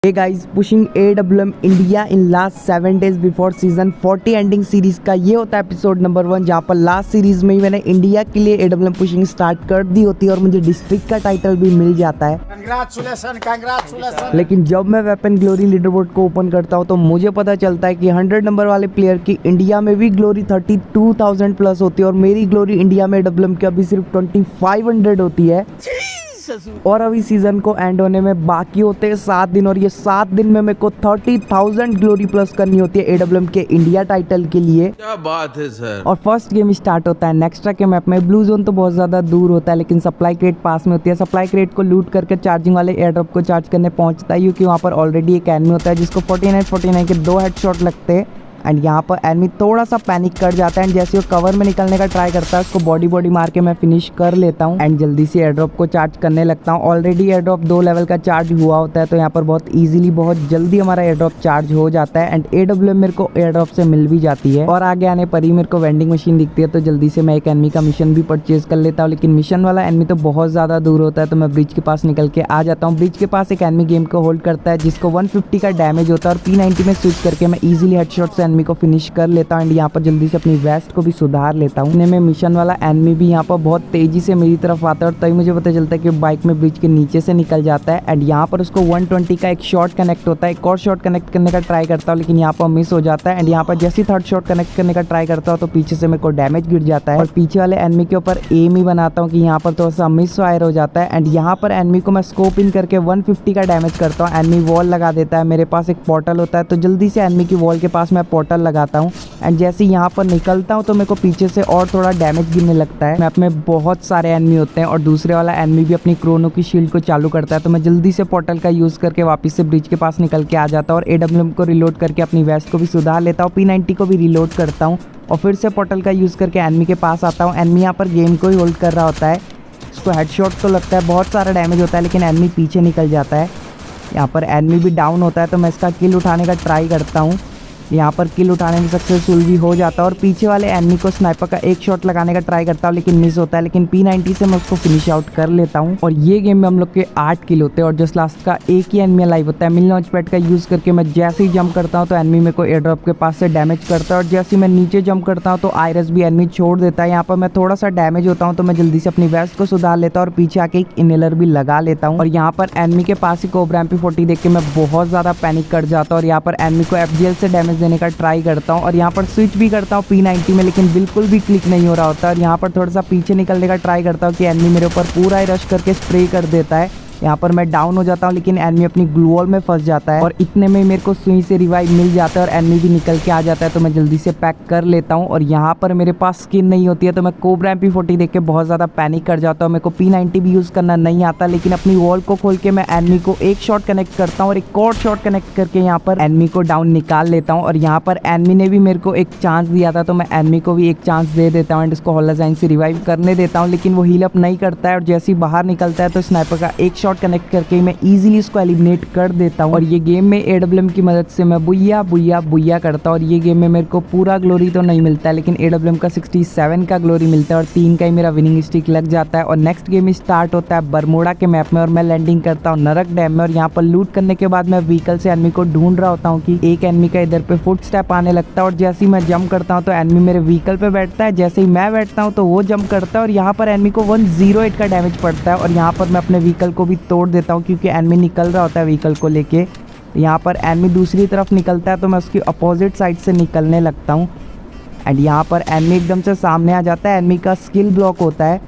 Hey guys, pushing AWM India in last 7 days before season 40 ending series का ये होता है एपिसोड नंबर 1, जहाँ पर लास्ट सीरीज में ही मैंने इंडिया के लिए AWM पुशिंग स्टार्ट कर दी होती है और मुझे डिस्ट्रिक्ट का टाइटल भी मिल जाता है। कांग्रेचुलेशन। लेकिन जब मैं वेपन ग्लोरी लीडरबोर्ड को ओपन करता हूँ तो मुझे पता चलता है कि 100 नंबर वाले प्लेयर की इंडिया में भी ग्लोरी 32,000 प्लस होती है और मेरी ग्लोरी इंडिया में AWM की अभी सिर्फ 2500 होती है। और अभी सीजन को एंड होने में बाकी होते हैं 7 दिन और ये 7 दिन में मेरे को 30,000 ग्लोरी प्लस करनी होती है AWM के इंडिया टाइटल के लिए। क्या बात है सर। और फर्स्ट गेम स्टार्ट होता है नेक्स्ट्रा के मैप में। ब्लू जोन तो बहुत ज्यादा दूर होता है लेकिन सप्लाई क्रेट पास में होती है। सप्लाई क्रेट को लूट करके चार्जिंग वाले एयर ड्रॉप को चार्ज करने पहुंचता है क्योंकि वहाँ पर ऑलरेडी एक एनिमी होता है जिसको 49 के 2 हेडशॉट लगते हैं। एंड यहाँ पर एनिमी थोड़ा सा पैनिक कर जाता है एंड जैसे वो कवर में निकलने का ट्राई करता है उसको बॉडी मार के मैं फिनिश कर लेता हूँ एंड जल्दी से एयर ड्रॉप को चार्ज करने लगता हूँ। ऑलरेडी एयर ड्रॉप 2 लेवल का चार्ज हुआ होता है तो यहाँ पर बहुत इजीली बहुत जल्दी हमारा एयर ड्रॉप चार्ज हो जाता है एंड AWM मेरे को एयर ड्रॉप से मिल भी जाती है। और आगे आने पर ही मेरे को वेंडिंग मशीन दिखती है तो जल्दी से मैं एक एनिमी का मिशन भी परचेज कर लेता हूँ। लेकिन मिशन वाला एनिमी तो बहुत ज्यादा दूर होता है तो मैं ब्रिज के पास निकल के आ जाता हूँ। ब्रिज के पास एक एनिमी गेम को होल्ड करता है जिसको 150 का डैमेज होता है और P90 में स्विच करके मैं इजीली हेडशॉट से एनिमी को फिनिश कर लेता हूँ एंड यहाँ पर जल्दी से अपनी वेस्ट को भी सुधार लेता हूँ। मैं मिशन वाला एनिमी भी यहाँ पर बहुत तेजी से मेरी तरफ आता है और तभी मुझे पता चलता है कि बाइक में ब्रिज के नीचे से निकल जाता है एंड यहाँ पर उसको 120 का एक शॉट कनेक्ट होता है। एक और शॉट कनेक्ट करने का ट्राई करता हूँ लेकिन यहाँ पर मिस हो जाता है एंड यहाँ पर जैसे थर्ड शॉट कनेक्ट करने का ट्राई करता हूँ तो पीछे से मेरे को डैमेज गिर जाता है और पीछे वाले एनिमी के ऊपर एम ही बनाता हूँ कि यहाँ पर थोड़ा सा मिस फायर हो जाता है एंड यहाँ पर एनिमी को मैं स्कोप इन करके 150 का डैमेज करता हूँ। एनिमी वॉल लगा देता है, मेरे पास एक पोर्टल होता है तो जल्दी से एनिमी की वॉल के पास मैं पोर्टल लगाता हूँ एंड जैसे यहाँ पर निकलता हूँ तो मेरे को पीछे से और थोड़ा डैमेज गिरने लगता है। मैप में बहुत सारे एनिमी होते हैं और दूसरे वाला एनिमी भी अपनी क्रोनो की शील्ड को चालू करता है तो मैं जल्दी से पोर्टल का यूज करके वापस से ब्रिज के पास निकल के आ जाता हूँ और AWM को रिलोड करके अपनी वेस्ट को भी सुधार लेता हूँ। P90 को भी रिलोड करता हूँ और फिर से पोर्टल का यूज करके एनिमी के पास आता हूँ। एनिमी यहाँ पर गेम को ही होल्ड कर रहा होता है, उसको हेडशॉट तो लगता है, बहुत सारा डैमेज होता है लेकिन एनिमी पीछे निकल जाता है। यहाँ पर एनिमी भी डाउन होता है तो मैं इसका किल उठाने का ट्राई करता हूँ। यहाँ पर किल उठाने में सक्सेसफुल भी हो जाता है और पीछे वाले एनिमी को स्नाइपर का एक शॉट लगाने का ट्राई करता हूँ लेकिन मिस होता है। लेकिन P90 से मैं उसको फिनिश आउट कर लेता हूँ और ये गेम में हम लोग के 8 किल होते हैं और जस्ट लास्ट का एक ही एनिमी लाइव होता है। मिल लॉन्च पैड का यूज करके मैं जैसे ही जंप करता हूँ तो एनिमी मेरे को एयर ड्रॉप के पास से डैमेज करता है और जैसे ही मैं नीचे जंप करता हूँ तो आयरस भी एनिमी छोड़ देता है। यहाँ पर मैं थोड़ा सा डैमेज होता हूँ तो मैं जल्दी से अपनी वेस्ट को सुधार लेता हूँ और पीछे आके एक इनहेलर भी लगा लेता हूँ और यहाँ पर एनिमी के पास ही कोबरा MP40 देख के मैं बहुत ज्यादा पैनिक कर जाता हूँ और यहाँ पर एनिमी को FGL से डैमेज देने का ट्राई करता हूँ और यहाँ पर स्विच भी करता हूँ P90 में लेकिन बिल्कुल भी क्लिक नहीं हो रहा होता और यहाँ पर थोड़ा सा पीछे निकलने का ट्राई करता हूँ कि एनिमी मेरे ऊपर पूरा ही रश करके स्प्रे कर देता है। यहाँ पर मैं डाउन हो जाता हूँ लेकिन एनिमी अपनी ग्लू वॉल में फंस जाता है और इतने में मेरे को सुई से रिवाइव मिल जाता है और एनिमी भी निकल के आ जाता है तो मैं जल्दी से पैक कर लेता हूँ। और यहाँ पर मेरे पास स्किन नहीं होती है तो मैं कोबरा MP40 देख के बहुत ज़्यादा पैनिक कर जाता हूँ। मेरे को P90 भी यूज़ करना नहीं आता लेकिन अपनी वॉल को खोल के मैं एनिमी को एक शॉट कनेक्ट करता हूँ और एक और शॉट कनेक्ट करके यहाँ पर एनिमी को डाउन निकाल लेता हूँ। और यहाँ पर एनिमी ने भी मेरे को एक चांस दिया था तो मैं एनिमी को भी एक चांस दे देता हूँ एंड इसको होलोजाइन से रिवाइव करने देता हूँ लेकिन वो हील अप नहीं करता है और जैसे ही बाहर निकलता है तो स्नाइपर का एक शॉट कनेक्ट करके मैं इजीली इसको एलिमिनेट कर देता हूँ। और ये गेम में AWM की मदद से मैं बुया बुया बुया करता हूँ और ये गेम में मेरे को पूरा ग्लोरी तो नहीं मिलता है लेकिन AWM का 67 का ग्लोरी मिलता है और 3 का ही मेरा विनिंग स्टिक लग जाता है। और नेक्स्ट गेम स्टार्ट होता है बरमोड़ा के मैप में और मैं लैंडिंग करता हूँ नरक डैम में और यहाँ पर लूट करने के बाद मैं व्हीकल से एनिमी को ढूंढ रहा होता हूँ कि एक एनिमी का इधर पे फुट स्टेप आने लगता है और जैसे ही मैं जंप करता हूँ तो एनिमी मेरे व्हीकल पे बैठता है। जैसे ही मैं बैठता हूँ तो वो जंप करता है और यहाँ पर एनिमी को 108 का डैमेज पड़ता है और यहाँ पर मैं अपने व्हीकल को भी तोड़ देता हूँ क्योंकि एनिमी निकल रहा होता है व्हीकल को लेके। यहाँ पर एनिमी दूसरी तरफ निकलता है तो मैं उसकी अपोजिट साइड से निकलने लगता हूँ एंड यहाँ पर एनिमी एकदम से सामने आ जाता है। एनिमी का स्किल ब्लॉक होता है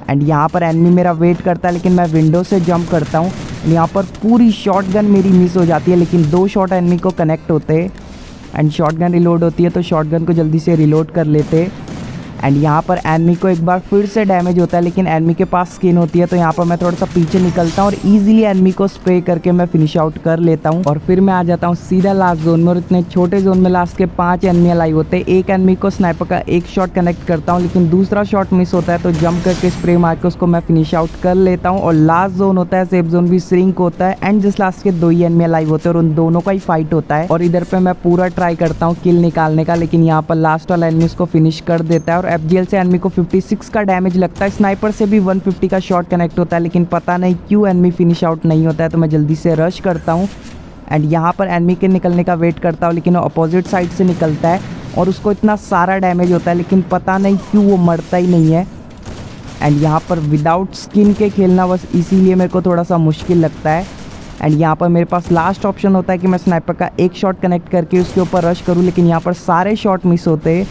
एंड यहाँ पर एनिमी मेरा वेट करता है लेकिन मैं विंडो से जंप करता हूँ। यहाँ पर पूरी शॉटगन मेरी मिस हो जाती है लेकिन 2 शॉट एनिमी को कनेक्ट होते हैं एंड शॉटगन रिलोड होती है तो शॉटगन को जल्दी से रिलोड कर लेते एंड यहाँ पर एनिमी को एक बार फिर से डैमेज होता है लेकिन एनिमी के पास स्किन होती है तो यहाँ पर मैं थोड़ा सा पीछे निकलता हूँ और इजीली एनिमी को स्प्रे करके मैं फिनिश आउट कर लेता हूँ और फिर मैं आ जाता हूँ सीधा लास्ट जोन में। और इतने छोटे जोन में लास्ट के 5 एनिमी लाइव होते हैं। एक एनिमी को स्नाइपर का एक शॉट कनेक्ट करता हूँ लेकिन दूसरा शॉट मिस होता है तो जंप करके स्प्रे मार के उसको मैं फिनिश आउट कर लेता हूँ। और लास्ट जोन होता है सेफ जोन भी श्रिंक होता है एंड जिस लास्ट के 2 ही एनिमी लाइव होते हैं और उन दोनों का ही फाइट होता है और इधर पे मैं पूरा ट्राई करता हूँ किल निकालने का लेकिन यहाँ पर लास्ट वाला एनिमी उसको फिनिश कर देता है और FGL से एनिमी को 56 का डैमेज लगता है। स्नाइपर से भी 150 का शॉट कनेक्ट होता है लेकिन पता नहीं क्यों एनिमी फिनिश आउट नहीं होता है तो मैं जल्दी से रश करता हूँ एंड यहाँ पर एनिमी के निकलने का वेट करता हूँ, लेकिन अपोजिट साइड से निकलता है और उसको इतना सारा डैमेज होता है, लेकिन पता नहीं क्यों वो मरता ही नहीं है। एंड यहाँ पर विदाउट स्किन के खेलना बस इसीलिए मेरे को थोड़ा सा मुश्किल लगता है। एंड यहाँ पर मेरे पास लास्ट ऑप्शन होता है कि मैं स्नाइपर का एक शॉट कनेक्ट करके उसके ऊपर रश करूँ, लेकिन यहाँ पर सारे शॉट मिस होते हैं।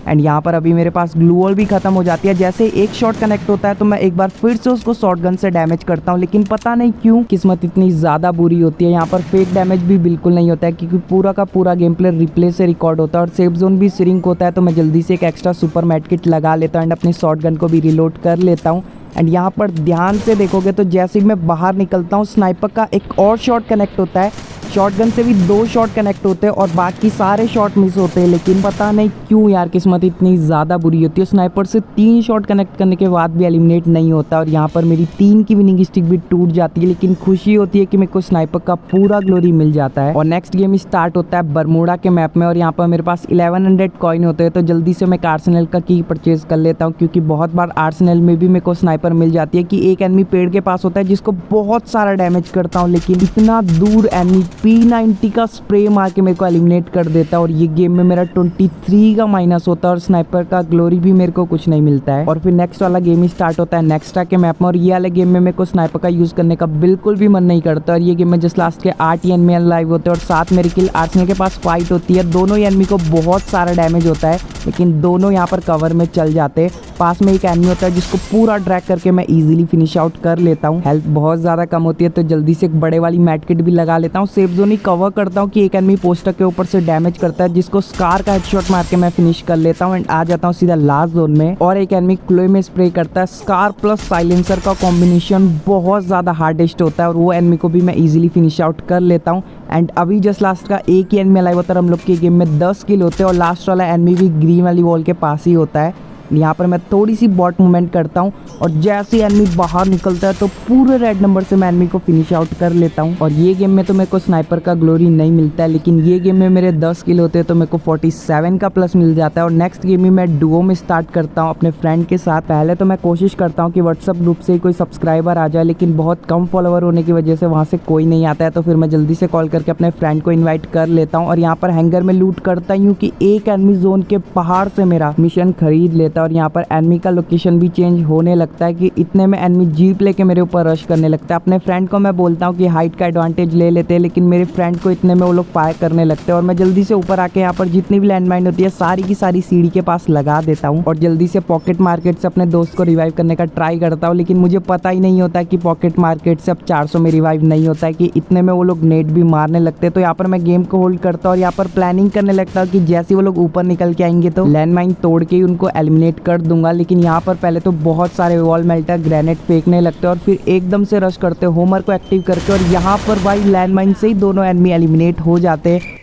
एंड यहाँ पर अभी मेरे पास ग्लू वॉल भी ख़त्म हो जाती है। जैसे एक शॉट कनेक्ट होता है तो मैं एक बार फिर से उसको शॉटगन से डैमेज करता हूँ, लेकिन पता नहीं क्यों किस्मत इतनी ज़्यादा बुरी होती है। यहाँ पर फेक डैमेज भी बिल्कुल नहीं होता है, क्योंकि पूरा का पूरा गेम प्ले रिप्ले से रिकॉर्ड होता है और सेफ जोन भी श्रिंक होता है। तो मैं जल्दी से एक एक्स्ट्रा सुपर मैट किट लगा लेता हूँ एंड अपनी शॉटगन को भी रिलोड कर लेता हूँ। एंड यहाँ पर ध्यान से देखोगे तो जैसे ही मैं बाहर निकलता हूँ, स्नाइपर का एक और शॉट कनेक्ट होता है। शॉटगन से भी 2 शॉट कनेक्ट होते हैं और बाकी सारे शॉट मिस होते हैं, लेकिन पता नहीं क्यों यार किस्मत इतनी ज़्यादा बुरी होती है। स्नाइपर से 3 शॉट कनेक्ट करने के बाद भी एलिमिनेट नहीं होता और यहाँ पर मेरी 3 की विनिंग स्टिक भी टूट जाती है, लेकिन खुशी होती है कि मेरे को स्नाइपर का पूरा ग्लोरी मिल जाता है। और नेक्स्ट गेम स्टार्ट होता है बरमूडा के मैप में और यहाँ पर मेरे पास 1100 कॉइन होते हैं। तो जल्दी से मैं आर्सेनल का की परचेज कर लेता हूँ, क्योंकि बहुत बार आर्सेनल में भी मेरे को स्नाइपर मिल जाती है कि एक एनिमी पेड़ के पास होता है जिसको बहुत सारा डैमेज करता हूँ, लेकिन इतना दूर एनिमी P90 का स्प्रे मार के मेरे को एलिमिनेट कर देता है। और ये गेम में मेरा 23 का माइनस होता है और स्नाइपर का ग्लोरी भी मेरे को कुछ नहीं मिलता है। और फिर नेक्स्ट वाला गेम ही स्टार्ट होता है नेक्स्टा के मैप में और ये वाले गेम में मेरे को स्नाइपर का यूज करने का बिल्कुल भी मन नहीं करता। और ये गेम में जस्ट लास्ट के 8 एनिमी लाइव होते हैं और 7 मेरे किल। आर्सेनल के पास फाइट होती है, दोनों एनिमी को बहुत सारा डैमेज होता है, लेकिन दोनों यहाँ पर कवर में चल जाते हैं। पास में एक एनिमी होता है जिसको पूरा ड्रैग करके मैं इजीली फिनिश आउट कर लेता हूँ। हेल्थ बहुत ज़्यादा कम होती है, तो जल्दी से एक बड़े वाली मैट किट भी लगा लेता हूँ। सेफ जोन ही कवर करता हूँ कि एक एनिमी पोस्टर के ऊपर से डैमेज करता है, जिसको स्कार का हेडशॉट मार के मैं फिनिश कर लेता हूँ एंड आ जाता हूँ सीधा लास्ट जोन में। और एक एनिमी क्लोए में स्प्रे करता है। स्कार प्लस साइलेंसर का कॉम्बिनेशन बहुत ज़्यादा हार्डेस्ट होता है और वो एनिमी को भी मैं इजीली फिनिश आउट कर लेता हूँ। एंड अभी जस्ट लास्ट का एक ही एनिमी लाइव होता है। हम लोग के गेम में 10 किल होते हैं और लास्ट वाला एनिमी भी ग्रीन वाली वॉल के पास ही होता है। यहाँ पर मैं थोड़ी सी बॉट मूवमेंट करता हूँ और जैसे एनिमी बाहर निकलता है तो पूरे रेड नंबर से मैं एनिमी को फिनिश आउट कर लेता हूँ। और ये गेम में तो मेरे को स्नाइपर का ग्लोरी नहीं मिलता है, लेकिन ये गेम में मेरे 10 किल होते हैं तो मेरे को 47 का प्लस मिल जाता है। और नेक्स्ट गेम में मैं डुओ में स्टार्ट करता हूँ अपने फ्रेंड के साथ। पहले तो मैं कोशिश करता हूँ कि व्हाट्सअप ग्रुप से ही कोई सब्सक्राइबर आ जाए, लेकिन बहुत कम फॉलोवर होने की वजह से वहाँ से कोई नहीं आता है। तो फिर मैं जल्दी से कॉल करके अपने फ्रेंड को इन्वाइट कर लेता हूँ और यहाँ पर हैंगर में लूट करता हूँ कि एक एनिमी जोन के पहाड़ से मेरा मिशन खरीद लेता है। और यहाँ पर एनिमी का लोकेशन भी चेंज होने लगता है कि इतने में एनिमी जीप लेके मेरे ऊपर रश करने लगता है। अपने फ्रेंड को मैं बोलता हूँ कि हाइट का एडवांटेज ले लेते हैं, लेकिन मेरे फ्रेंड को इतने में वो लोग फायर करने लगते हैं। और मैं जल्दी से ऊपर आके यहाँ पर जितनी भी लैंडमाइन होती है सारी की सारी सीढ़ी के पास लगा देता हूँ और जल्दी से पॉकेट मार्केट से अपने दोस्त को रिवाइव करने का ट्राई करता हूँ, लेकिन मुझे पता ही नहीं होता कि पॉकेट मार्केट से अब 400 में रिवाइव नहीं होता है कि इतने में वो लोग नेट भी मारने लगते हैं। तो यहाँ पर मैं गेम को होल्ड करता हूँ और यहाँ पर प्लानिंग करने लगता हूँ कि जैसे वो लोग ऊपर निकल के आएंगे तो लैंडमाइन तोड़ के ही उनको एलिमिनेट कर दूंगा। लेकिन यहाँ पर पहले तो बहुत सारे वॉल मेल्टर ग्रेनेड फेंकने लगते हैं और फिर एकदम से रश करते हैं होमर को एक्टिव करके और यहाँ पर भाई लैंडमाइन से ही दोनों एनिमी एलिमिनेट हो जाते हैं।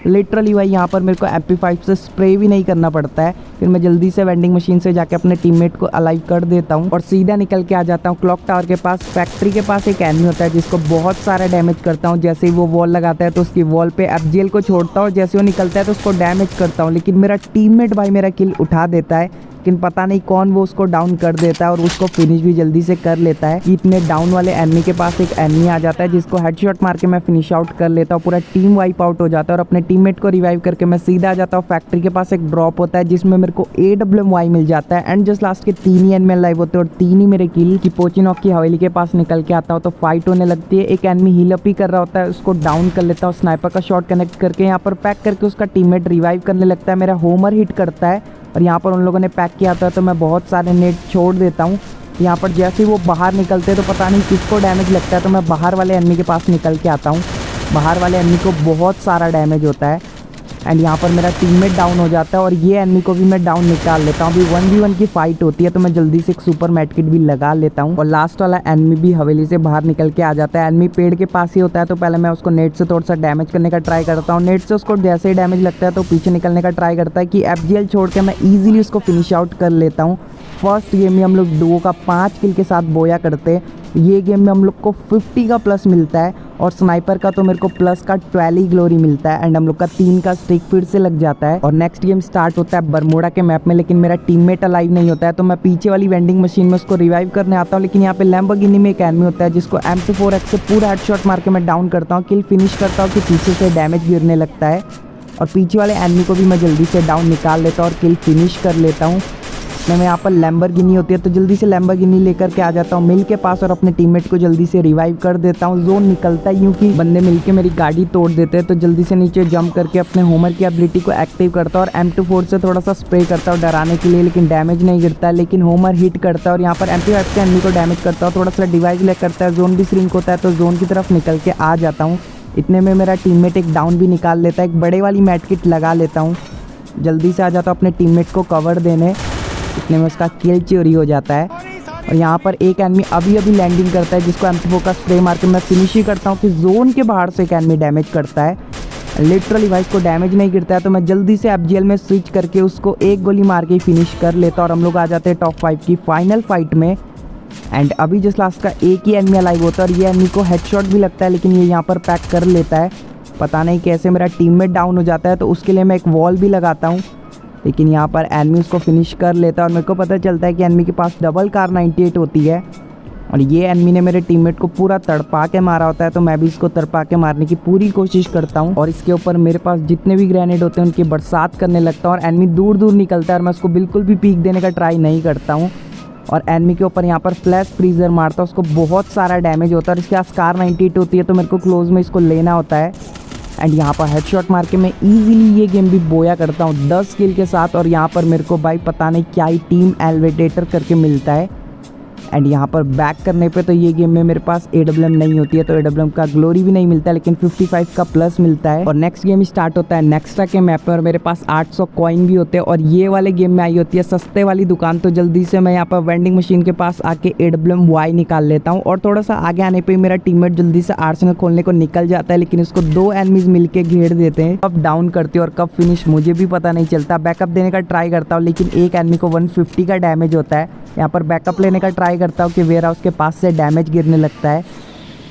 लिटरली भाई यहाँ पर मेरे को MP5 से स्प्रे भी नहीं करना पड़ता है। फिर मैं जल्दी से वेंडिंग मशीन से जाके अपने टीममेट को अलाइव कर देता हूँ और सीधा निकल के आ जाता हूँ क्लॉक टावर के पास। फैक्ट्री के पास एक एनिमी होता है जिसको बहुत सारा डैमेज करता हूँ। जैसे ही वो वॉल लगाता है तो उसकी वॉल पे FGL को छोड़ता हूँ और जैसे वो निकलता है तो उसको डैमेज करता हूँ, लेकिन मेरा टीममेट भाई मेरा किल उठा देता है, लेकिन पता नहीं कौन वो उसको डाउन कर देता है और उसको फिनिश भी जल्दी से कर लेता है। इतने डाउन वाले एनिमी के पास एक एनिमी आ जाता है जिसको हेडशॉट मार के मैं फिनिश आउट कर लेता हूँ। पूरा टीम वाइप आउट हो जाता है और अपने टीममेट को रिवाइव करके मैं सीधा आ जाता हूँ फैक्ट्री के पास। एक ड्रॉप होता है जिसमें मेरे को AWM-Y मिल जाता है एंड जस्ट लास्ट के 3 ही एनिमी लाइव होते हैं और 3 ही मेरे किल। की पोचिनॉक की हवेली के पास निकल के आता हूँ तो फाइट होने लगती है। एक एनिमी हील अप ही कर रहा होता है, उसको डाउन कर लेता हूँ स्नाइपर का शॉट कनेक्ट करके। यहाँ पर पैक करके उसका टीममेट रिवाइव करने लगता है, मेरा होमर हिट करता है और यहाँ पर उन लोगों ने पैक किया था तो मैं बहुत सारे नेट छोड़ देता हूँ। यहाँ पर जैसे ही वो बाहर निकलते हैं तो पता नहीं किसको डैमेज लगता है, तो मैं बाहर वाले एनिमी के पास निकल के आता हूँ। बाहर वाले एनिमी को बहुत सारा डैमेज होता है एंड यहाँ पर मेरा टीममेट डाउन हो जाता है और ये एनिमी को भी मैं डाउन निकाल लेता हूँ। अभी 1v1 की फाइट होती है तो मैं जल्दी से एक सुपर मैटकिट भी लगा लेता हूँ और लास्ट वाला एनिमी भी हवेली से बाहर निकल के आ जाता है। एनिमी पेड़ के पास ही होता है तो पहले मैं उसको नेट से थोड़ा सा डैमेज करने का ट्राई करता हूँ। नेट से उसको जैसे ही डैमेज लगता है तो पीछे निकलने का ट्राई करता है कि FGL छोड़ के मैं ईजिली उसको फिनिश आउट कर लेता हूँ। फर्स्ट गेम में हम लोग डुओ का 5 किल के साथ बोया करते हैं। ये गेम में हम लोग को 50 का प्लस मिलता है और स्नाइपर का तो मेरे को प्लस का 12 ही ग्लोरी मिलता है एंड हम लोग का 3 का स्ट्रिक फिर से लग जाता है। और नेक्स्ट गेम स्टार्ट होता है बरमोडा के मैप में, लेकिन मेरा टीममेट अलाइव नहीं होता है, तो मैं पीछे वाली वेंडिंग मशीन में उसको रिवाइव करने आता हूँ। लेकिन यहाँ पे लैम्बोर्गिनी में एक एनिमी होता है जिसको M24X से पूरा हेडशॉट मार के मैं डाउन करता हूँ, किल फिनिश करता हूँ कि पीछे से डैमेज गिरने लगता है और पीछे वाले एनिमी को भी मैं जल्दी से डाउन निकाल लेता हूँ और किल फिनिश कर लेता हूँ। मैं यहाँ पर लैम्बोर्गिनी होती है तो जल्दी से लैम्बोर्गिनी लेकर के आ जाता हूँ मिल के पास और अपने टीममेट को जल्दी से रिवाइव कर देता हूँ। जोन निकलता है यूँ कि बंदे मिलके मेरी गाड़ी तोड़ देते हैं, तो जल्दी से नीचे जंप करके अपने होमर की एबिलिटी को एक्टिव करता हूँ और M24 से थोड़ा सा स्प्रे करता हूँ डराने के लिए, लेकिन डैमेज नहीं गिरता है। लेकिन होमर हिट करता है और यहाँ पर MP5 से एनिमी को डैमेज करता हूँ, थोड़ा सा डिवाइस ले करता है, जोन भी श्रिंक होता है तो जोन की तरफ निकल के आ जाता हूँ। इतने में मेरा टीममेट एक डाउन भी निकाल लेता है, एक बड़े वाली मैट किट लगा लेता हूँ, जल्दी से आ जाता हूँ अपने टीममेट को कवर देने। इतने में उसका किल चोरी हो जाता है और यहाँ पर एक एनिमी अभी अभी लैंडिंग करता है जिसको M24 का स्प्रे मार के मैं फिनिश ही करता हूँ कि जोन के बाहर से एक एनिमी डैमेज करता है। लिटरली भाई इसको डैमेज नहीं गिरता है, तो मैं जल्दी से FGL में स्विच करके उसको एक गोली मार के फिनिश कर लेता और हम लोग आ जाते हैं टॉप 5 की फाइनल फाइट में। एंड अभी जस्ट लास्ट का एक ही एनिमी अलाइव होता है और ये एनिमी को हेडशॉट भी लगता है, लेकिन ये यहाँ पर पैक कर लेता है। पता नहीं कैसे मेरा टीममेट डाउन हो जाता है, तो उसके लिए मैं एक वॉल भी लगाता हूँ, लेकिन यहाँ पर एनिमी उसको फिनिश कर लेता है और मेरे को पता चलता है कि एनिमी के पास डबल कार 98 होती है और ये एनिमी ने मेरे टीममेट को पूरा तड़पा के मारा होता है, तो मैं भी इसको तड़पा के मारने की पूरी कोशिश करता हूँ और इसके ऊपर मेरे पास जितने भी ग्रेनेड होते हैं उनकी बरसात करने लगता हूँ और एनिमी दूर दूर निकलता है और मैं उसको बिल्कुल भी पीक देने का ट्राई नहीं करता हूँ और एनिमी के ऊपर यहाँ पर फ्लैश फ्रीजर मारता हूँ, उसको बहुत सारा डैमेज होता है और इसके पास कार 98 होती है, तो मेरे को क्लोज में इसको लेना होता है एंड यहाँ पर हेडशॉट मार के मैं इजीली ये गेम भी बोया करता हूँ 10 किल के साथ। और यहाँ पर मेरे को भाई पता नहीं क्या ही टीम एलिवेटर करके मिलता है एंड यहाँ पर बैक करने पे तो ये गेम में मेरे पास AWM नहीं होती है, तो AWM का ग्लोरी भी नहीं मिलता है, लेकिन 55 का प्लस मिलता है। और नेक्स्ट गेम स्टार्ट होता है नेक्स्ट्रा के मैप में और मेरे पास 800 कॉइन भी होते हैं और ये वाले गेम में आई होती है सस्ते वाली दुकान, तो जल्दी से मैं यहाँ पर वेंडिंग मशीन के पास आके AWM Y निकाल लेता हूँ और थोड़ा सा आगे आने पर मेरा टीममेट जल्दी से आर्सेनल खोलने को निकल जाता है, लेकिन उसको 2 एनिमीज मिलके घेर देते हैं। कब डाउन करते और कब फिनिश मुझे भी पता नहीं चलता। बैकअप देने का ट्राई करता हूँ, लेकिन एक एनिमी को 150 का डैमेज होता है। यहाँ पर बैकअप लेने का ट्राई करता हूँ कि वेयर हाउस के पास से डैमेज गिरने लगता है।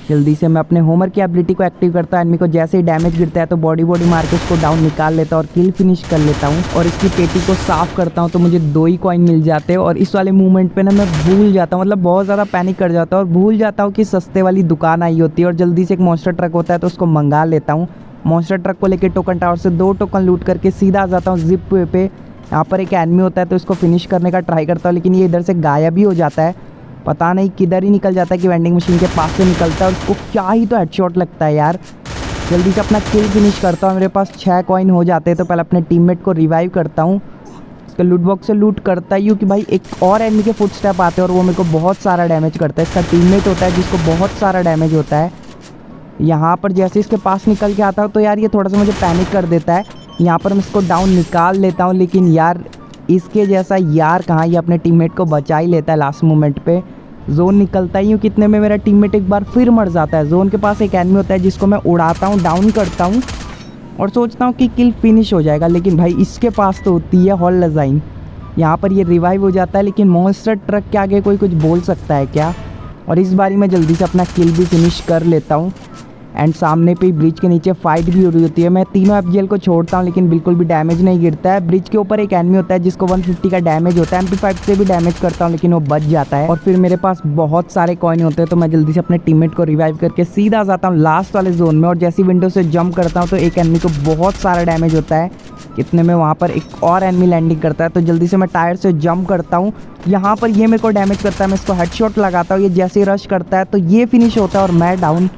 जल्दी से मैं अपने होमर की एबिलिटी को एक्टिव करता हूँ, एनिमी को जैसे ही डैमेज गिरता है तो बॉडी मार के उसको डाउन निकाल लेता हूँ और किल फिनिश कर लेता हूँ और इसकी पेटी को साफ करता हूँ, तो मुझे 2 ही कॉइन मिल जाते हैं। और इस वाले मूवमेंट पे ना मैं भूल जाता हूँ, मतलब बहुत ज़्यादा पैनिक कर जाता हूँ और भूल जाता हूँ कि सस्ते वाली दुकान आई होती है और जल्दी से एक मॉन्स्टर ट्रक होता है तो उसको मंगा लेता हूँ। मॉन्स्टर ट्रक को लेकर टोकन टावर से 2 टोकन लूट करके सीधा आ जाता हूँ जिप वे पे। यहाँ पर एक एनिमी होता है तो इसको फिनिश करने का ट्राई करता हूँ, लेकिन ये इधर से गायब भी हो जाता है, पता नहीं किधर ही निकल जाता है कि वेंडिंग मशीन के पास से निकलता है और उसको क्या ही तो हेडशॉट लगता है यार। जल्दी से अपना किल फिनिश करता हूँ, मेरे पास 6 कॉइन हो जाते हैं, तो पहले अपने टीममेट को रिवाइव करता हूँ। इसका लूट बॉक्स से लूट करता ही हूँ कि भाई एक और एनिमी के फुट स्टेप आते हैं और वो मेरे को बहुत सारा डैमेज करता है। इसका टीममेट होता है जिसको बहुत सारा डैमेज होता है। यहाँ पर जैसे इसके पास निकल के आता हूँ तो यार ये थोड़ा सा मुझे पैनिक कर देता है। यहाँ पर मैं इसको डाउन निकाल लेता हूँ, लेकिन यार इसके जैसा यार कहाँ, ये अपने टीममेट को बचा ही लेता है लास्ट मोमेंट पे। जोन निकलता ही हूँ, कितने में मेरा टीममेट एक बार फिर मर जाता है। जोन के पास एक एनिमी होता है जिसको मैं उड़ाता हूँ, डाउन करता हूँ और सोचता हूँ कि किल फिनिश हो जाएगा, लेकिन भाई इसके पास तो होती है हॉल लजाइन। यहाँ पर ये रिवाइव हो जाता है, लेकिन मॉन्स्टर ट्रक के आगे कोई कुछ बोल सकता है क्या। और इस बारी मैं जल्दी से अपना किल भी फिनिश कर लेता हूँ एंड सामने पे ब्रिज के नीचे फाइट भी हो रही होती है। मैं तीनों FGL को छोड़ता हूँ, लेकिन बिल्कुल भी डैमेज नहीं गिरता है। ब्रिज के ऊपर एक एनिमी होता है जिसको 150 का डैमेज होता है। MP5 से भी डैमेज करता हूँ, लेकिन वो बच जाता है। और फिर मेरे पास बहुत सारे कॉइन होते हैं, तो मैं जल्दी से अपने टीममेट को रिवाइव करके सीधा जाता हूँ लास्ट वाले जोन में और जैसी विंडो से जंप करता हूँ तो एक एनिमी को बहुत सारा डैमेज होता है। इतने में वहाँ पर एक और एनिमी लैंडिंग करता है, तो जल्दी से मैं टायर से जंप करता हूँ। यहाँ पर ये मेरे को डैमेज करता है, मैं इसको हेडशॉट लगाता हूँ, ये जैसे ही रश करता है तो ये फिनिश होता है और मैं डाउन।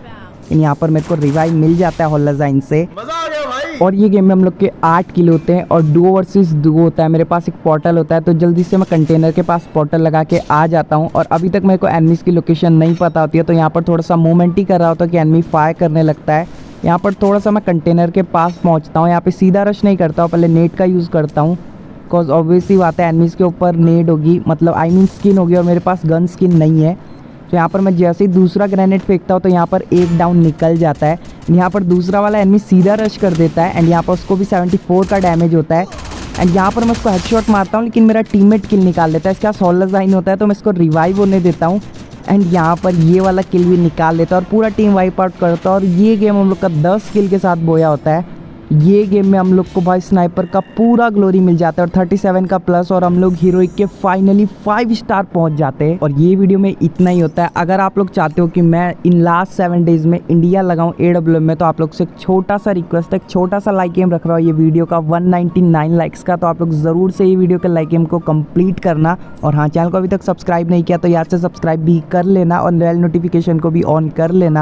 यहाँ पर मेरे को रिवाइव मिल जाता है हॉलजाइन से। मजा आ गया भाई। और ये गेम में हम लोग के 8 किल होते हैं और डुओ वर्सेस डुओ होता है। मेरे पास एक पोर्टल होता है, तो जल्दी से मैं कंटेनर के पास पोर्टल लगा के आ जाता हूँ और अभी तक मेरे को एनिमीज की लोकेशन नहीं पता होती है, तो यहाँ पर थोड़ा सा मूवमेंट ही कर रहा होता है कि एनिमी फायर करने लगता है। यहाँ पर थोड़ा सा मैं कंटेनर के पास पहुँचता हूँ, यहाँ पे सीधा रश नहीं करता हूँ, पहले नेट का यूज़ करता हूँ, बिकॉज ऑब्वियसली बात है एनिमीज के ऊपर नेट होगी, मतलब आई मीन स्किन होगी और मेरे पास गन स्किन नहीं है। तो यहाँ पर मैं जैसे ही दूसरा ग्रेनेड फेंकता हूँ तो यहाँ पर एक डाउन निकल जाता है। यहाँ पर दूसरा वाला एनिमी सीधा रश कर देता है एंड यहाँ पर उसको भी 74 का डैमेज होता है एंड यहाँ पर मैं उसको हेडशॉट मारता हूँ, लेकिन मेरा टीममेट किल निकाल लेता है। इसके पास हॉलजाइन होता है, तो मैं इसको रिवाइव होने देता हूँ एंड यहाँ पर ये वाला किल भी निकाल लेता है और पूरा टीम वाइप आउट करता है। और ये गेम हम लोग का 10 किल के साथ बोया होता है। ये गेम में हम लोग को भाई स्नाइपर का पूरा ग्लोरी मिल जाता है और 37 का प्लस, और हम लोग हीरोइक के फाइनली 5 स्टार पहुंच जाते हैं। और ये वीडियो में इतना ही होता है। अगर आप लोग चाहते हो कि मैं इन लास्ट 7 डेज में इंडिया लगाऊं AWM में, तो आप लोग से एक छोटा सा रिक्वेस्ट है, एक छोटा सा लाइक एम रख रहा हूँ ये वीडियो का 199 लाइक्स का। तो आप लोग ज़रूर से ये वीडियो के लाइक एम को कंप्लीट करना। और हाँ, चैनल को अभी तक सब्सक्राइब नहीं किया तो याद से सब्सक्राइब भी कर लेना और बेल नोटिफिकेशन को भी ऑन कर लेना।